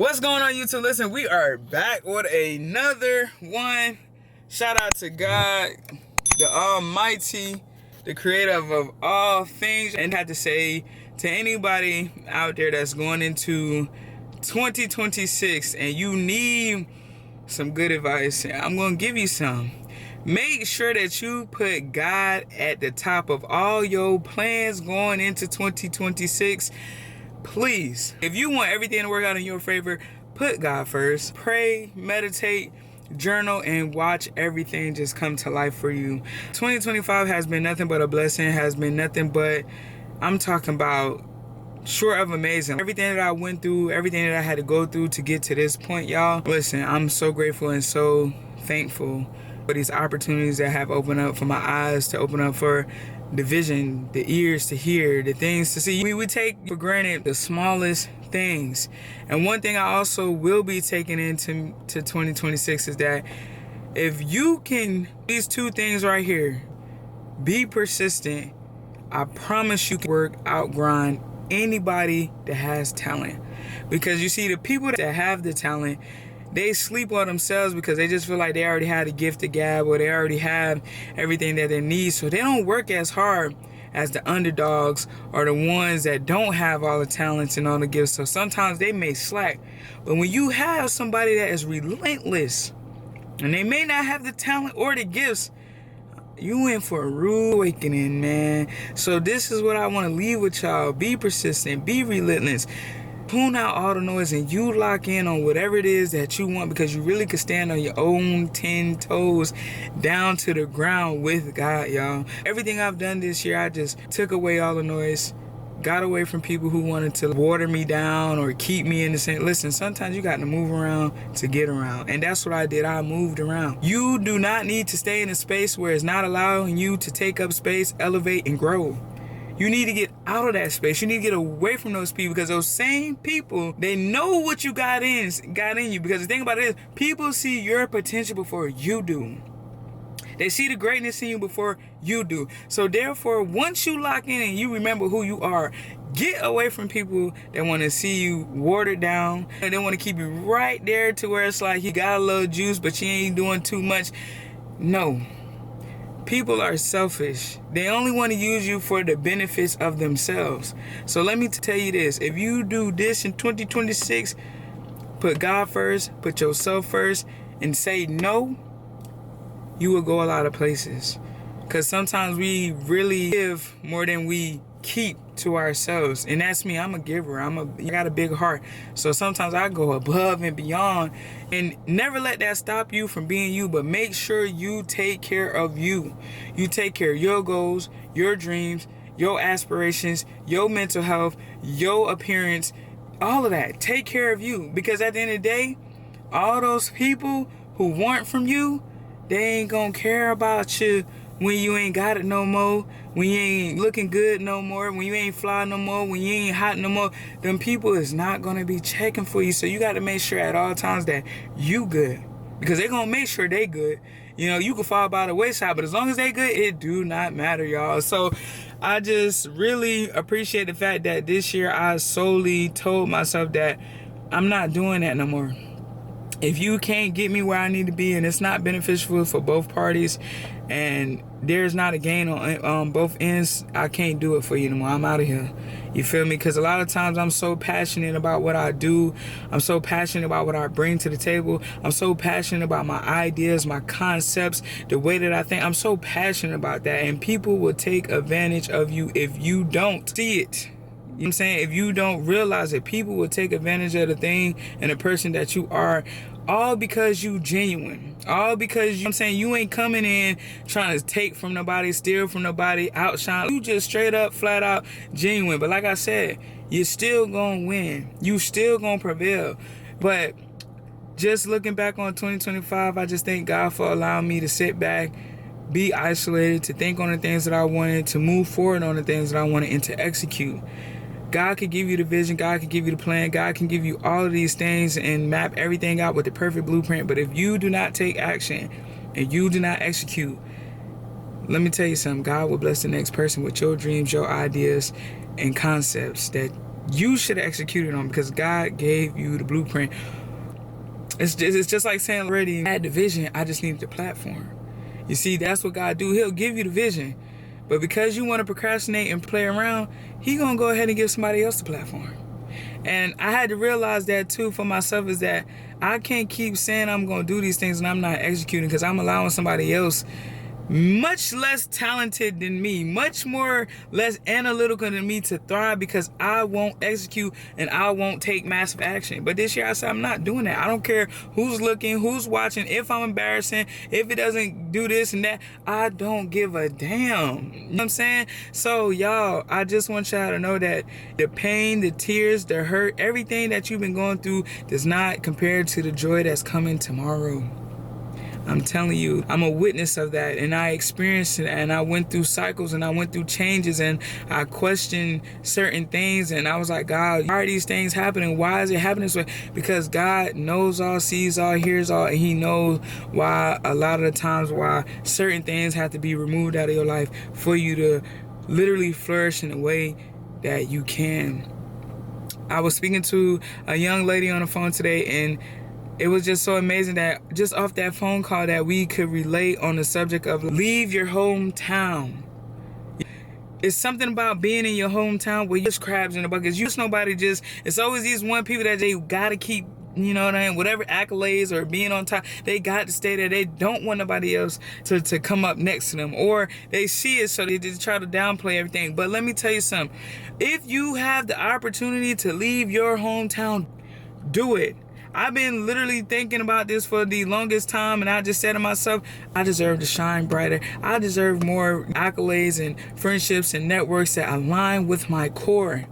What's going on, YouTube? Listen, we are back with another one. Shout out to God, the Almighty, the creator of all things. And I have to say to anybody out there that's going into 2026 and you need some good advice, I'm going to give you some. Make sure that you put God at the top of all your plans going into 2026. Please, if you want everything to work out in your favor, put God first. Pray, meditate, journal, and watch everything just come to life for you. 2025 has been nothing but a blessing, has been nothing but, I'm talking about, short of amazing. Everything that I went through, everything that I had to go through to get to this point, y'all. Listen, I'm so grateful and so thankful for these opportunities that have opened up for my eyes, to open up for the vision, the ears to hear, the things to see. We take for granted the smallest things. And one thing I also will be taking into 2026 is that if you can, these two things right here, be persistent, I promise you can work out, grind anybody that has talent. Because you see, the people that have the talent, they sleep on themselves because they just feel like they already had a gift of gab, or they already have everything that they need. So they don't work as hard as the underdogs or the ones that don't have all the talents and all the gifts. So sometimes they may slack. But when you have somebody that is relentless and they may not have the talent or the gifts, you in for a rude awakening, man. So this is what I want to leave with y'all. Be persistent, be relentless. Tune out all the noise and you lock in on whatever it is that you want, because you really could stand on your own 10 toes down to the ground with God, y'all. Everything I've done this year, I just took away all the noise, got away from people who wanted to water me down or keep me in the same. Listen, sometimes you got to move around to get around. And that's what I did. I moved around. You do not need to stay in a space where it's not allowing you to take up space, elevate, and grow. You need to get out of that space. You need to get away from those people, because those same people, they know what you got in you. Because the thing about it is, people see your potential before you do. They see the greatness in you before you do. So therefore, once you lock in and you remember who you are, get away from people that want to see you watered down, and they want to keep you right there to where it's like you got a little juice, but you ain't doing too much. No. People are selfish. They only want to use you for the benefits of themselves. So let me tell you this. If you do this in 2026, put God first, put yourself first, and say no, you will go a lot of places. Because sometimes we really give more than we keep to ourselves. And that's me. I'm a giver. I got a big heart. So sometimes I go above and beyond. And never let that stop you from being you. But make sure you take care of you. You take care of your goals, your dreams, your aspirations, your mental health, your appearance, all of that. Take care of you. Because at the end of the day, all those people who want from you, they ain't gonna care about you when you ain't got it no more, when you ain't looking good no more, when you ain't fly no more, when you ain't hot no more. Them people is not gonna be checking for you. So you gotta make sure at all times that you good, because they gonna make sure they good. You know, you can fall by the wayside, but as long as they good, it do not matter, y'all. So I just really appreciate the fact that this year I solely told myself that I'm not doing that no more. If you can't get me where I need to be, and it's not beneficial for both parties, and there's not a gain on both ends, I can't do it for you anymore. I'm out of here. You feel me? Because a lot of times I'm so passionate about what I do. I'm so passionate about what I bring to the table. I'm so passionate about my ideas, my concepts, the way that I think. I'm so passionate about that. And people will take advantage of you if you don't see it. You know what I'm saying? If you don't realize it, people will take advantage of the thing and the person that you are, all because you genuine. All because, you know what I'm saying, you ain't coming in trying to take from nobody, steal from nobody, outshine. You just straight up, flat out genuine. But like I said, you're still gonna win. You still gonna prevail. But just looking back on 2025, I just thank God for allowing me to sit back, be isolated, to think on the things that I wanted, to move forward on the things that I wanted, and to execute. God can give you the vision. God can give you the plan. God can give you all of these things and map everything out with the perfect blueprint. But if you do not take action and you do not execute, let me tell you something. God will bless the next person with your dreams, your ideas, and concepts that you should execute it on, because God gave you the blueprint. It's just like saying already, I had the vision, I just needed the platform. You see, that's what God do. He'll give you the vision. But because you want to procrastinate and play around, he going to go ahead and give somebody else the platform. And I had to realize that too for myself, is that I can't keep saying I'm going to do these things and I'm not executing, because I'm allowing somebody else much less talented than me, much more less analytical than me to thrive, because I won't execute and I won't take massive action. But this year I said I'm not doing that. I don't care who's looking, who's watching, if I'm embarrassing, if it doesn't do this and that, I don't give a damn. You know what I'm saying? So y'all, I just want y'all to know that the pain, the tears, the hurt, everything that you've been going through does not compare to the joy that's coming tomorrow. I'm telling you, I'm a witness of that, and I experienced it, and I went through cycles, and I went through changes, and I questioned certain things, and I was like, God, why are these things happening? Why is it happening this way? Because God knows all, sees all, hears all, and he knows why a lot of the times why certain things have to be removed out of your life for you to literally flourish in a way that you can. I was speaking to a young lady on the phone today, and it was just so amazing that just off that phone call that we could relate on the subject of leave your hometown. It's something about being in your hometown where you're just crabs in the bucket. You just nobody just, it's always these one people that they gotta keep, you know what I mean, whatever accolades or being on top, they got to stay there. They don't want nobody else to come up next to them, or they see it so they just try to downplay everything. But let me tell you something, if you have the opportunity to leave your hometown, do it. I've been literally thinking about this for the longest time, and I just said to myself, I deserve to shine brighter. I deserve more accolades and friendships and networks that align with my core.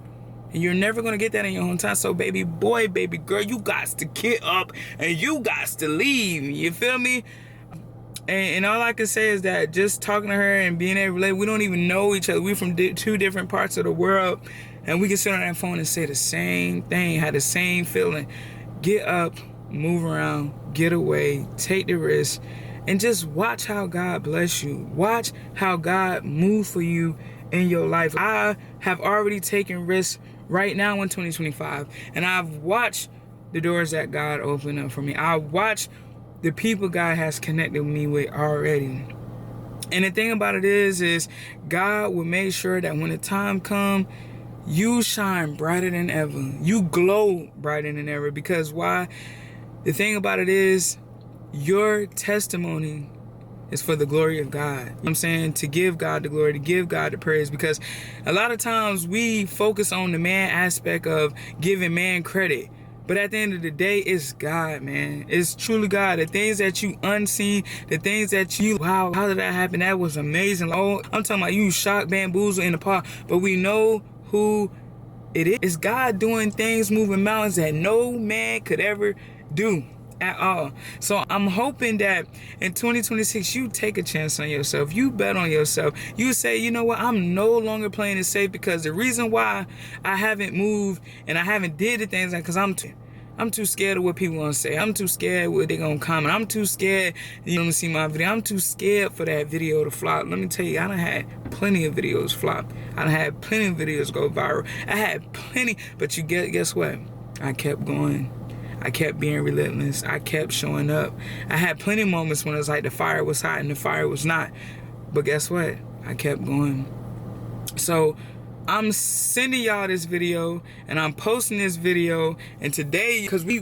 And you're never going to get that in your hometown. So baby boy, baby girl, you got to get up and you got to leave. You feel me? And all I can say is that just talking to her and being able to relate, we don't even know each other. We're from two different parts of the world, and we can sit on that phone and say the same thing, have the same feeling. Get up, move around, get away, take the risk, and just watch how God bless you. Watch how God move for you in your life. I have already taken risks right now in 2025, and I've watched the doors that God opened up for me. I watched the people God has connected me with already. And the thing about it is God will make sure that when the time comes, you shine brighter than ever. You glow brighter than ever. Because why? The thing about it is, your testimony is for the glory of God. You know what I'm saying? To give God the glory, to give God the praise. Because a lot of times we focus on the man aspect of giving man credit. But at the end of the day, it's God, man. It's truly God. The things that you unseen, the things that you, wow, how did that happen? That was amazing. Oh, I'm talking about you shock, bamboozle in the park. But we know who it is. It's God doing things, moving mountains that no man could ever do at all. So I'm hoping that in 2026 you take a chance on yourself. You bet on yourself. You say, you know what, I'm no longer playing it safe, because the reason why I haven't moved and I haven't did the things because I'm too scared of what people gonna say. I'm too scared what they gonna comment. I'm too scared you don't see my video. I'm too scared for that video to flop. Let me tell you, I done had plenty of videos flop. I done had plenty of videos go viral. I had plenty, but guess what? I kept going. I kept being relentless. I kept showing up. I had plenty of moments when it was like the fire was hot and the fire was not. But guess what? I kept going. So I'm sending y'all this video, and I'm posting this video, and today, because we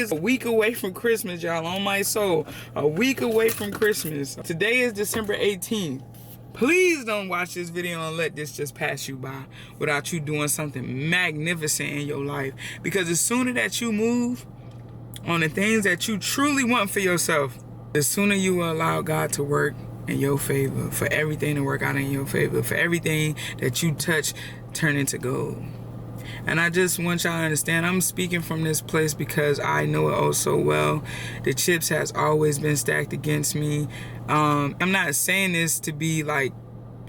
is a week away from Christmas, y'all, on my soul, a week away from Christmas. Today is December 18th. Please don't watch this video and let this just pass you by without you doing something magnificent in your life. Because the sooner that you move on the things that you truly want for yourself, the sooner you will allow God to work in your favor, for everything to work out in your favor, for everything that you touch turn into gold. And I just want y'all to understand, I'm speaking from this place because I know it oh so well. The chips has always been stacked against me. I'm not saying this to be like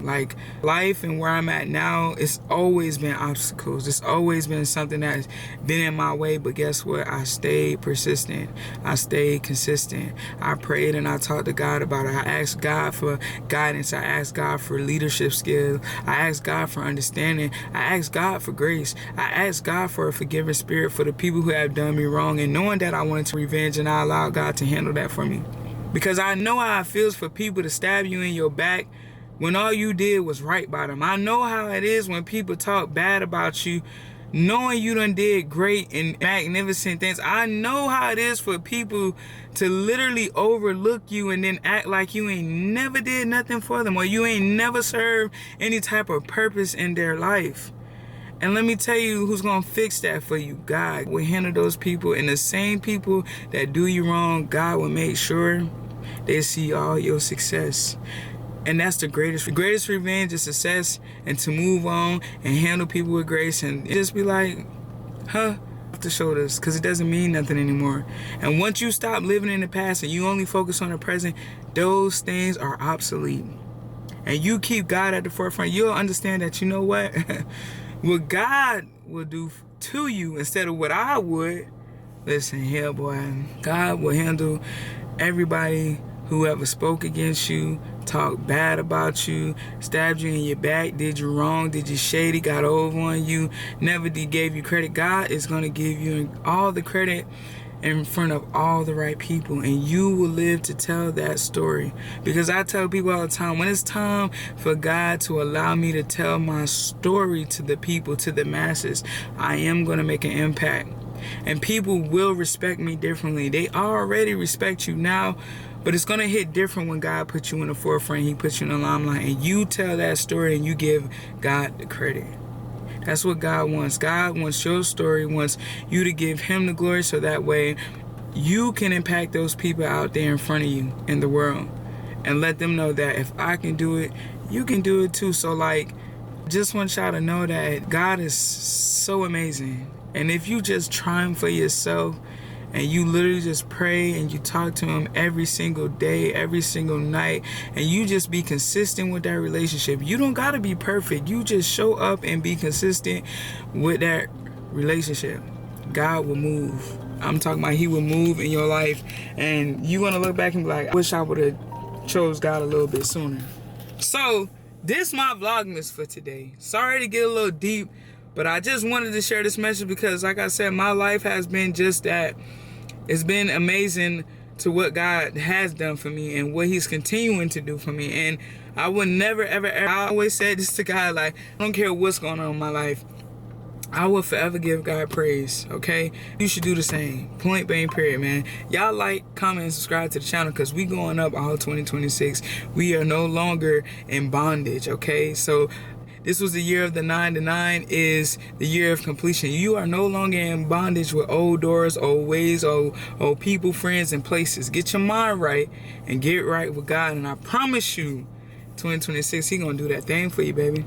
Like, life and where I'm at now, it's always been obstacles. It's always been something that's been in my way. But guess what? I stayed persistent. I stayed consistent. I prayed and I talked to God about it. I asked God for guidance. I asked God for leadership skills. I asked God for understanding. I asked God for grace. I asked God for a forgiving spirit for the people who have done me wrong. And knowing that I wanted to revenge, and I allowed God to handle that for me. Because I know how it feels for people to stab you in your back when all you did was right by them. I know how it is when people talk bad about you, knowing you done did great and magnificent things. I know how it is for people to literally overlook you and then act like you ain't never did nothing for them, or you ain't never served any type of purpose in their life. And let me tell you who's going to fix that for you. God will handle those people, and the same people that do you wrong, God will make sure they see all your success. And that's the greatest revenge is success, and to move on and handle people with grace and just be like, off the shoulders, because it doesn't mean nothing anymore. And once you stop living in the past and you only focus on the present, those things are obsolete. And you keep God at the forefront, you'll understand that, you know what? What God will do to you instead of what I would. Listen here, boy. God will handle everybody who ever spoke against you, talked bad about you, stabbed you in your back, did you wrong, did you shady, got over on you, never gave you credit. God is going to give you all the credit in front of all the right people, and you will live to tell that story. Because I tell people all the time, when it's time for God to allow me to tell my story to the people, to the masses, I am going to make an impact. And people will respect me differently. They already respect you now, but it's going to hit different when God puts you in the forefront. He puts you in the limelight, and you tell that story and you give God the credit. That's what God wants. God wants your story, wants you to give him the glory, so that way you can impact those people out there in front of you in the world and let them know that if I can do it, you can do it too. So like, just want y'all to know that God is so amazing. And if you just try him for yourself, and you literally just pray and you talk to him every single day, every single night, and you just be consistent with that relationship. You don't got to be perfect. You just show up and be consistent with that relationship. God will move. I'm talking about he will move in your life, and you're going to look back and be like, I wish I would have chose God a little bit sooner. So this is my Vlogmas for today. Sorry to get a little deep, but I just wanted to share this message because, like I said, my life has been just that. It's been amazing to what God has done for me and what he's continuing to do for me. And I would never, ever, I always said this to God, like, I don't care what's going on in my life, I will forever give God praise, okay? You should do the same. Point blank, period, man. Y'all like, comment, and subscribe to the channel, because we going up all 2026. We are no longer in bondage, okay? So this was the year of the 9. The 9 is the year of completion. You are no longer in bondage with old doors, old ways, old people, friends, and places. Get your mind right and get right with God. And I promise you, 2026, he gonna do that thing for you, baby.